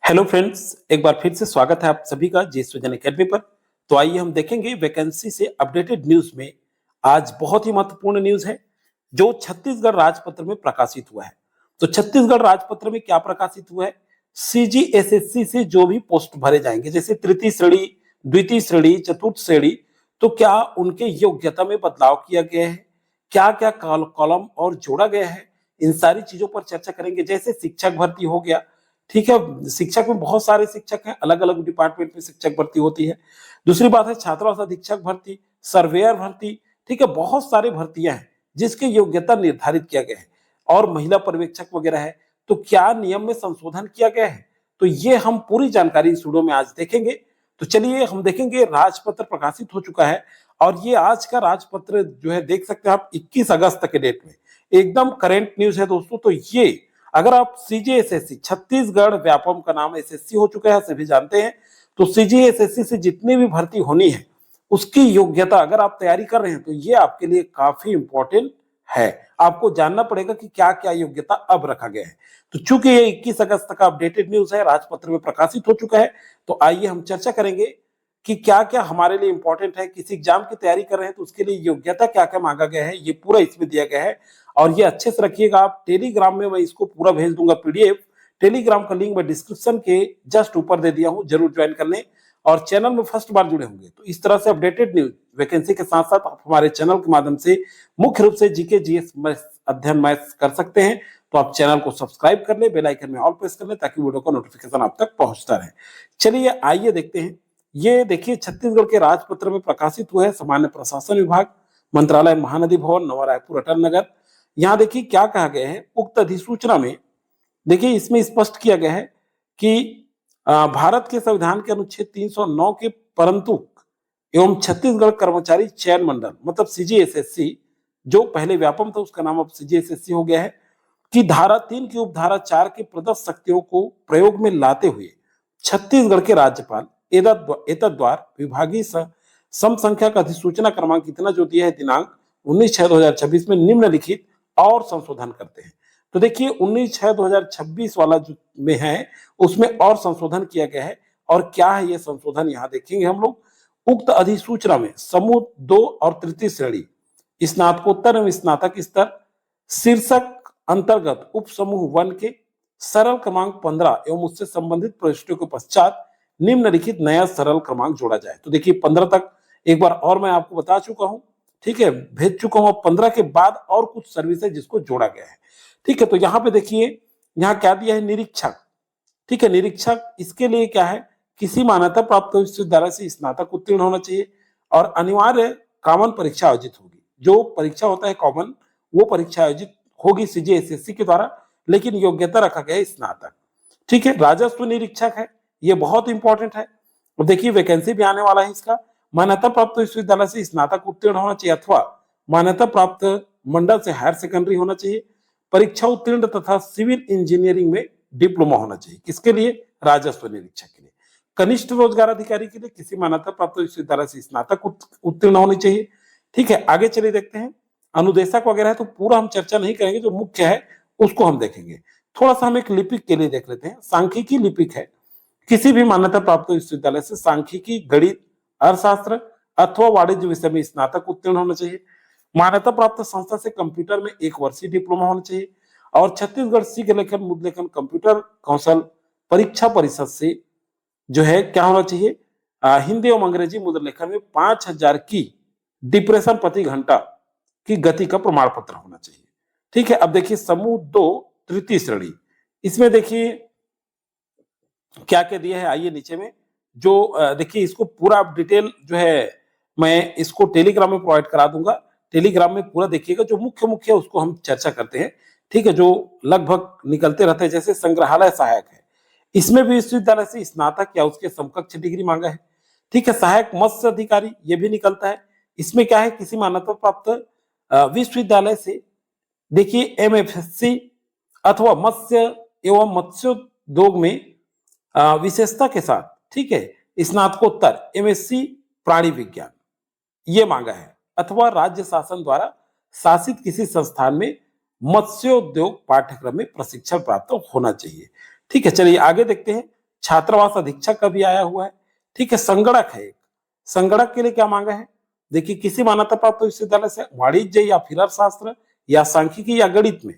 Hello friends, एक बार फिर से स्वागत है आप सभी का जी सृजन एकेडमी पर। तो आइए हम देखेंगे वैकेंसी से अपडेटेड न्यूज में आज बहुत ही महत्वपूर्ण न्यूज है जो छत्तीसगढ़ राजपत्र में प्रकाशित हुआ है। तो छत्तीसगढ़ राजपत्र में क्या प्रकाशित हुआ है? सीजीएसएससी से जो भी पोस्ट भरे जाएंगे, जैसे तृतीय श्रेणी, द्वितीय श्रेणी, चतुर्थ श्रेणी, तो क्या उनके योग्यता में बदलाव किया गया है? क्या क्या कॉलम और जोड़ा गया है? इन सारी चीजों पर चर्चा करेंगे। जैसे शिक्षक भर्ती हो गया, ठीक है, शिक्षक में बहुत सारे शिक्षक हैं, अलग अलग डिपार्टमेंट में शिक्षक भर्ती होती है। दूसरी बात है छात्रावास अधीक्षक भर्ती, सर्वेयर भर्ती, ठीक है, बहुत सारी भर्तियां हैं जिसकी योग्यता निर्धारित किया गया है। और महिला पर्यवेक्षक वगैरह है। तो क्या नियम में संशोधन किया गया है? तो ये हम पूरी जानकारी इस वीडियो में आज देखेंगे। तो चलिए हम देखेंगे, राजपत्र प्रकाशित हो चुका है और ये आज का राजपत्र जो है देख सकते हैं आप 21 अगस्त के डेट में एकदम करेंट न्यूज है दोस्तों। तो ये अगर आप सीजीएसएससी, छत्तीसगढ़ व्यापम का नाम एसएससी हो चुका है, सभी जानते हैं। तो सीजीएसएससी से जितनी भी भर्ती होनी है उसकी योग्यता अगर आप तैयारी कर रहे हैं तो ये आपके लिए काफी इंपॉर्टेंट है। आपको जानना पड़ेगा कि क्या क्या योग्यता अब रखा गया है। तो चूंकि ये 21 अगस्त का अपडेटेड न्यूज है, राजपत्र में प्रकाशित हो चुका है, तो आइए हम चर्चा करेंगे कि क्या क्या हमारे लिए इंपॉर्टेंट है। किसी एग्जाम की तैयारी कर रहे हैं तो उसके लिए योग्यता क्या क्या मांगा गया है, ये पूरा इसमें दिया गया है। और ये अच्छे से रखिएगा आप, टेलीग्राम में मैं इसको पूरा भेज दूंगा पीडीएफ। टेलीग्राम का लिंक मैं डिस्क्रिप्शन के जस्ट ऊपर दे दिया हूं, जरूर ज्वाइन कर लें। और चैनल में फर्स्ट बार जुड़े होंगे तो इस तरह से अपडेटेड न्यूज वैकेंसी के साथ साथ आप हमारे चैनल के माध्यम से मुख्य रूप से जीके जीएस अध्ययन मैथ्स कर सकते हैं। तो आप चैनल को सब्सक्राइब कर ले, बेल आइकन में ऑल प्रेस कर ले ताकि वीडियो का नोटिफिकेशन आप तक पहुंचता रहे। चलिए आइए देखते हैं। ये देखिए छत्तीसगढ़ के राजपत्र में प्रकाशित हुआ है, सामान्य प्रशासन विभाग, मंत्रालय, महानदी भवन, नवा रायपुर, अटल नगर। यहाँ देखिए क्या कहा गया है उक्त अधिसूचना में। देखिए इसमें स्पष्ट किया गया है कि भारत के संविधान के अनुच्छेद 309 के परंतु एवं छत्तीसगढ़ कर्मचारी चयन मंडल मतलब सीजीएसएससी, जो पहले व्यापम था उसका नाम अब सीजीएसएससी हो गया है, कि धारा 3 की उपधारा 4 के प्रदत्त शक्तियों को प्रयोग में लाते हुए छत्तीसगढ़ के राज्यपाल एतद्वार विभागीय सम संख्या का अधिसूचना क्रमांक इतना जो दिया है दिनांक 19/6/2026 में निम्नलिखित और संशोधन करते हैं। तो देखिए 19/6/2026 वाला जो में है उसमें और संशोधन किया गया है। और क्या है ये संशोधन, यहाँ देखेंगे हम लोग। उक्त अधिसूचना में समूह 2 और तृतीय श्रेणी, स्नातकोत्तर एवं स्नातक स्तर, शीर्षक अंतर्गत उप समूह 1 के सरल क्रमांक 15 एवं उससे संबंधित प्रविष्टियों के पश्चात निम्नलिखित नया सरल क्रमांक जोड़ा जाए। तो देखिए 15 तक एक बार और मैं आपको बता चुका हूं, ठीक है, भेज चुका हूं। 15 के बाद और कुछ सर्विस है जिसको जोड़ा गया है, ठीक है। तो यहाँ पे देखिए, यहाँ क्या दिया है, निरीक्षक, ठीक है। निरीक्षक इसके लिए क्या है, किसी मान्यता प्राप्त विश्वविद्यालय से स्नातक उत्तीर्ण होना चाहिए और अनिवार्य कॉमन परीक्षा आयोजित होगी। जो परीक्षा होता है कॉमन, वो परीक्षा आयोजित होगी सीजीएसएससी के द्वारा, लेकिन योग्यता रखा गया है स्नातक, ठीक है। राजस्व निरीक्षक है, ये बहुत इंपॉर्टेंट है। और देखिए वैकेंसी भी आने वाला है इसका। मान्यता प्राप्त विश्वविद्यालय से स्नातक उत्तीर्ण होना चाहिए अथवा मान्यता प्राप्त मंडल से हायर सेकेंडरी होना चाहिए। परीक्षा उत्तीर्ण तथा सिविल इंजीनियरिंग में डिप्लोमा होना चाहिए। किसके लिए? राजस्व निरीक्षक के लिए। कनिष्ठ रोजगार अधिकारी के लिए किसी मान्यता प्राप्त विश्वविद्यालय से स्नातक उत्तीर्ण होनी चाहिए, ठीक है। आगे चलिए देखते हैं। अनुदेशक वगैरह है तो पूरा हम चर्चा नहीं करेंगे, जो मुख्य है उसको हम देखेंगे। थोड़ा सा हम एक लिपिक के लिए देख लेते हैं। सांख्यिकी लिपिक है, किसी भी मान्यता प्राप्त विश्वविद्यालय से सांख्यिकी, गणित, अर्थशास्त्र अथवा वाणिज्य विषय में स्नातक उत्तीर्ण होना चाहिए। मान्यता प्राप्त संस्था से कंप्यूटर में 1 वर्षीय डिप्लोमा होना चाहिए। और छत्तीसगढ़ शीघ्र लेखन मुद्र लेखन कंप्यूटर कौशल परीक्षा परिषद से जो है क्या होना चाहिए, हिंदी एवं अंग्रेजी मुद्र लेखन में 5000 की डिप्रेशन प्रति घंटा की गति का प्रमाण पत्र होना चाहिए, ठीक है। अब देखिए समूह 2 तृतीय श्रेणी, इसमें देखिए क्या क्या दिया है, आइए नीचे में जो देखिए इसको पूरा डिटेल जो है मैं इसको टेलीग्राम में प्रोवाइड करा दूंगा। टेलीग्राम में पूरा देखिएगा, जो मुख्य मुख्य उसको हम चर्चा करते हैं, ठीक है। जो लगभग निकलते रहते हैं, जैसे संग्रहालय सहायक है, इसमें भी विश्वविद्यालय से स्नातक या उसके समकक्ष डिग्री मांगा है, ठीक है। सहायक मत्स्य अधिकारी ये भी निकलता है। इसमें क्या है, किसी मान्यता प्राप्त विश्वविद्यालय से देखिए एमएफएससी अथवा मत्स्य एवं मत्स्योद्योग में विशेषता के साथ, ठीक है, स्नातकोत्तर एमएससी प्राणी विज्ञान ये मांगा है, अथवा राज्य शासन द्वारा शासित किसी संस्थान में मत्स्योद्योग पाठ्यक्रम में प्रशिक्षण प्राप्त होना चाहिए, ठीक है। चलिए आगे देखते हैं। छात्रावास अधीक्षक का भी आया हुआ है। ठीक है, संगणक है एक। संगणक के लिए क्या मांगा है? देखिए, किसी मान्यता प्राप्त विश्वविद्यालय से वाणिज्य या फिर अर्थशास्त्र या सांख्यिकी या गणित में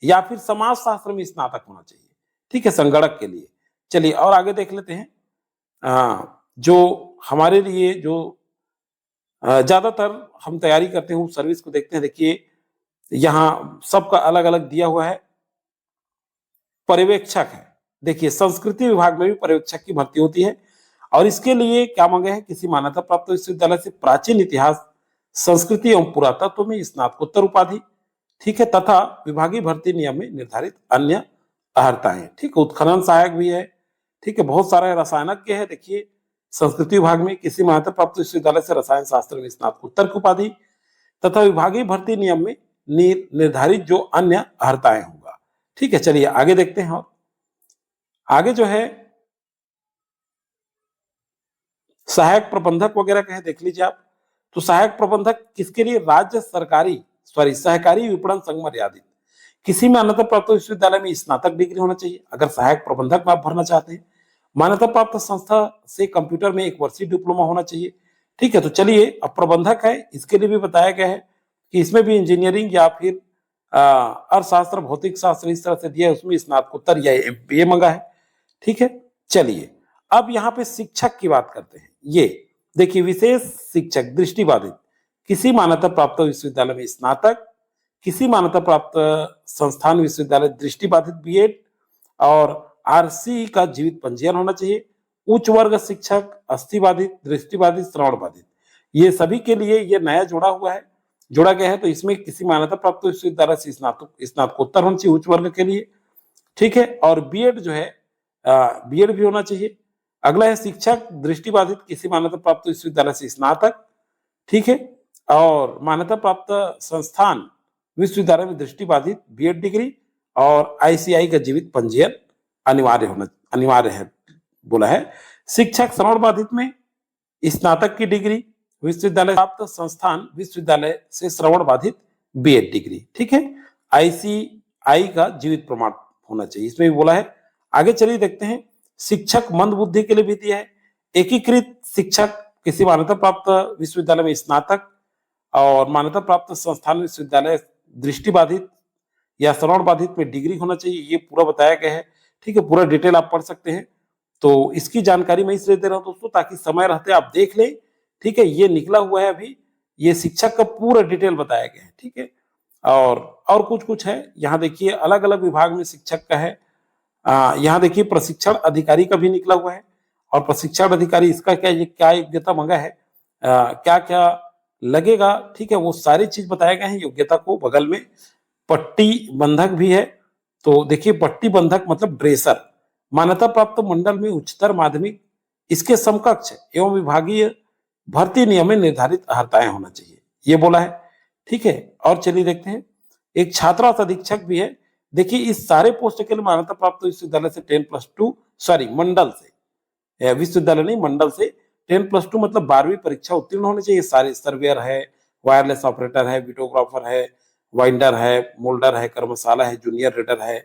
या फिर समाज शास्त्र में स्नातक होना चाहिए। ठीक है, संगणक के लिए। चलिए और आगे देख लेते हैं। जो हमारे लिए जो ज्यादातर हम तैयारी करते हैं उस सर्विस को देखते हैं। देखिए, यहाँ सबका अलग अलग दिया हुआ है। पर्यवेक्षक है। देखिए, संस्कृति विभाग में भी पर्यवेक्षक की भर्ती होती है और इसके लिए क्या मांगे हैं? किसी मान्यता प्राप्त विश्वविद्यालय से प्राचीन इतिहास, संस्कृति एवं पुरातत्व में स्नातकोत्तर उपाधि। ठीक है, तथा विभागीय भर्ती नियम में निर्धारित अन्य अर्हताएं। ठीक है, उत्खनन सहायक भी है। ठीक है, बहुत सारे रसायनज्ञ है। देखिए, संस्कृति विभाग में किसी मान्यता प्राप्त विश्वविद्यालय से रसायन शास्त्र में स्नातकोत्तर की उपाधि तथा विभागीय भर्ती नियम में निर्धारित जो अन्य अर्हताएं होगा। ठीक है, चलिए आगे देखते हैं। और आगे जो है सहायक प्रबंधक वगैरह का है, देख लीजिए आप। तो सहायक प्रबंधक किसके लिए? राज्य सरकारी सहकारी विपणन संघ मर्यादित किसी मान्यता प्राप्त विश्वविद्यालय में स्नातक डिग्री होना चाहिए अगर सहायक प्रबंधक में आप भरना चाहते हैं। मान्यता प्राप्त संस्था से कंप्यूटर में 1 वर्षीय डिप्लोमा होना चाहिए। ठीक है, तो चलिए, अब प्रबंधक है, इसके लिए भी बताया गया है कि इसमें भी इंजीनियरिंग या फिर अर्थशास्त्र, भौतिक शास्त्र इस तरह से दिया है, उसमें स्नातकोत्तर या MBA मंगा है। ठीक है, चलिए अब यहाँ पे शिक्षक की बात करते हैं। ये देखिए, विशेष शिक्षक दृष्टिबाधित किसी मान्यता प्राप्त विश्वविद्यालय में स्नातक, किसी मान्यता प्राप्त संस्थान विश्वविद्यालय दृष्टिबाधित BEd और RC का जीवित पंजीयन होना चाहिए। उच्च वर्ग शिक्षक अस्थिबाधित, दृष्टिबाधित, श्रवण बाधित, ये सभी के लिए ये नया जोड़ा गया है। तो इसमें किसी मान्यता प्राप्त विश्वविद्यालय से स्नातकोत्तर होना चाहिए उच्च वर्ग के लिए। ठीक है, और BEd जो है BEd भी होना चाहिए। अगला है शिक्षक दृष्टिबाधित किसी मान्यता प्राप्त विश्वविद्यालय से स्नातक। ठीक है, और मान्यता प्राप्त संस्थान विश्वविद्यालय में दृष्टिबाधित BEd डिग्री और ICI का जीवित पंजीयन अनिवार्य है बोला है। शिक्षक श्रवण बाधित में स्नातक की डिग्री, विश्वविद्यालय प्राप्त संस्थान विश्वविद्यालय से श्रवण बाधित BEd डिग्री। ठीक है, ICI का जीवित प्रमाण होना चाहिए, इसमें भी बोला है। आगे चलिए देखते हैं। शिक्षक मंद बुद्धि के लिए भी दिया है। एकीकृत शिक्षक किसी मान्यता प्राप्त विश्वविद्यालय में स्नातक और मान्यता प्राप्त संस्थान विश्वविद्यालय दृष्टिबाधित या श्रवण बाधित में डिग्री होना चाहिए, ये पूरा बताया गया है। ठीक है, पूरा डिटेल आप पढ़ सकते हैं। तो इसकी जानकारी मैं इसलिए दे रहा हूं दोस्तों ताकि समय रहते आप देख लें। ठीक है, ये निकला हुआ है अभी, ये शिक्षक का पूरा डिटेल बताया गया है। ठीक है, और कुछ है यहाँ देखिए, अलग अलग विभाग में शिक्षक का है। यहाँ देखिए प्रशिक्षण अधिकारी का भी निकला हुआ है और प्रशिक्षण अधिकारी इसका क्या योग्यता मांगा है, क्या क्या लगेगा। ठीक है, वो सारी चीज बताया गया है योग्यता को। बगल में पट्टी बंधक भी है। तो देखिए, पट्टी बंधक मतलब ड्रेसर, मान्यता प्राप्त मंडल में उच्चतर माध्यमिक इसके समकक्ष एवं विभागीय भर्ती नियम में निर्धारित अर्हताएं होना चाहिए, ये बोला है। ठीक है, और चलिए देखते हैं। एक छात्रावास अधीक्षक भी है। देखिए, इस सारे पोस्ट के लिए मान्यता प्राप्त विश्वविद्यालय से 10+2 मंडल से, विश्वविद्यालय नहीं मंडल से 10+2 मतलब 12वीं परीक्षा उत्तीर्ण होने चाहिए। सारे सर्वेयर है, वायरलेस ऑपरेटर है, वीडियोग्राफर है, वाइंडर है, मोल्डर है, कर्मशाला है, जूनियर रीडर है।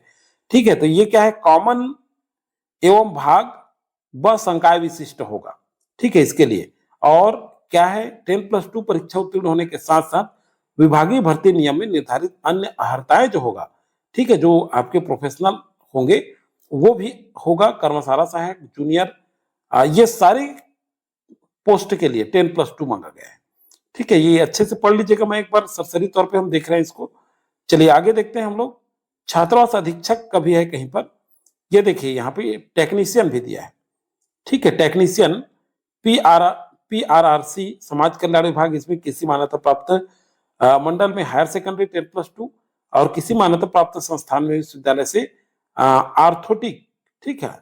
ठीक है, तो ये क्या है? कॉमन एवं भाग व संकाय विशिष्ट होगा। ठीक है, इसके लिए और क्या है? 10+2 परीक्षा उत्तीर्ण होने के साथ साथ विभागीय भर्ती नियम में निर्धारित अन्य अर्हताएं जो होगा, ठीक है, जो आपके प्रोफेशनल होंगे वो भी होगा। कर्मशाला सहायक, जूनियर, ये सारी पोस्ट के लिए 10+2 मांगा गया है। ठीक है, ये अच्छे से पढ़ लीजिएगा। मैं एक बार सरसरी तौर पे हम देख रहे हैं इसको। चलिए आगे देखते हैं हम लोग। छात्रावास अधीक्षक का भी है कहीं पर। ये देखिए, यहाँ पे टेक्नीशियन भी दिया है। ठीक है, टेक्नीशियन PRRC समाज कल्याण विभाग, इसमें किसी मान्यता प्राप्त मंडल में हायर सेकेंडरी 10+2 और किसी मान्यता प्राप्त संस्थान में विश्वविद्यालय से आर्थोटिक। ठीक है,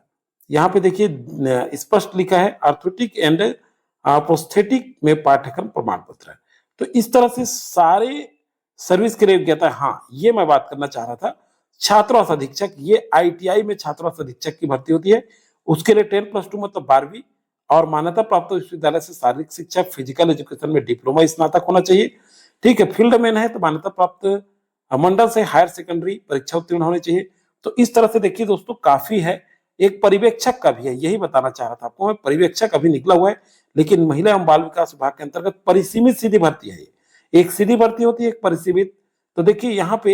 यहाँ पे देखिए स्पष्ट लिखा है आर्थोटिक एंड प्रोस्थेटिक में पाठ्यक्रम प्रमाण पत्र है। तो इस तरह से सारे सर्विस के लिए योग्यता। हाँ, ये मैं बात करना चाह रहा था। छात्रावास अधीक्षक, ये ITI में छात्रावास अधीक्षक की भर्ती होती है। उसके लिए 10+2 मतलब 12वीं और मान्यता प्राप्त विश्वविद्यालय से शारीरिक शिक्षा फिजिकल एजुकेशन में डिप्लोमा स्नातक होना चाहिए। ठीक है, फील्ड मैन है तो मान्यता प्राप्त मंडल से हायर सेकेंडरी परीक्षा उत्तीर्ण होनी चाहिए। तो इस तरह से देखिए दोस्तों, काफी है एक पर्यवेक्षक का भी है, यही बताना चाह रहा था आपको मैं। पर्यवेक्षक अभी निकला हुआ है, लेकिन महिला एवं बाल विकास विभाग के अंतर्गत परिसीमित सीधी भर्ती है। एक सीधी भर्ती होती है, एक परिसीमित। तो देखिए यहाँ पे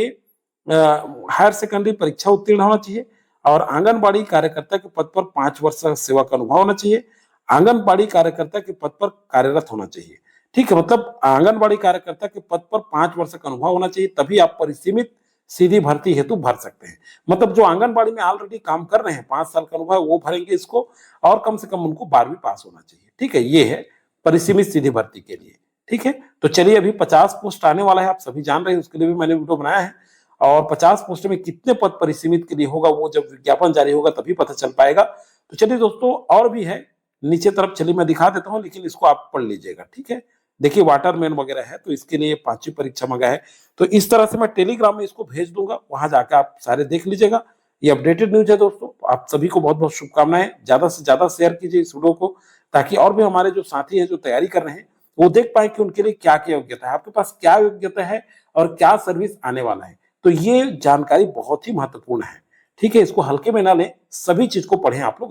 हायर सेकेंडरी परीक्षा उत्तीर्ण होना चाहिए और आंगनबाड़ी कार्यकर्ता के पद पर 5 वर्ष का सेवा का अनुभव होना चाहिए। आंगनबाड़ी कार्यकर्ता के पद पर कार्यरत होना चाहिए। ठीक है, मतलब आंगनबाड़ी कार्यकर्ता के पद पर 5 वर्ष का अनुभव होना चाहिए, तभी आप परिसीमित सीधी भर्ती हेतु भर सकते हैं। मतलब जो आंगनबाड़ी में ऑलरेडी काम कर रहे हैं, 5 साल का अनुभव, वो भरेंगे इसको, और कम से कम उनको 12वीं पास होना चाहिए। ठीक है, ये है परिसीमित सीधी भर्ती के लिए। ठीक है, तो चलिए अभी 50 पोस्ट आने वाला है, आप सभी जान रहे हैं, उसके लिए भी मैंने वीडियो बनाया है। और 50 पोस्ट में कितने पद परिसीमित के लिए होगा, वो जब विज्ञापन जारी होगा तभी पता चल पाएगा। तो चलिए दोस्तों, और भी है नीचे तरफ, चलिए मैं दिखा देता हूँ, लेकिन इसको आप पढ़ लीजिएगा। ठीक है, देखिए वाटरमैन वगैरह है, तो इसके लिए 5वीं परीक्षा मंगा है। तो इस तरह से मैं टेलीग्राम में इसको भेज दूंगा, वहां जाकर आप सारे देख लीजिएगा। ये अपडेटेड न्यूज है दोस्तों। आप सभी को बहुत बहुत शुभकामनाएं। ज्यादा से ज्यादा शेयर कीजिए इस वीडियो को, ताकि और भी हमारे जो साथी हैं जो तैयारी कर रहे हैं वो देख पाए कि उनके लिए क्या क्या योग्यता है, आपके पास क्या योग्यता है और क्या सर्विस आने वाला है। तो ये जानकारी बहुत ही महत्वपूर्ण है। ठीक है, इसको हल्के में ना लें, सभी चीज को पढ़ें आप लोग।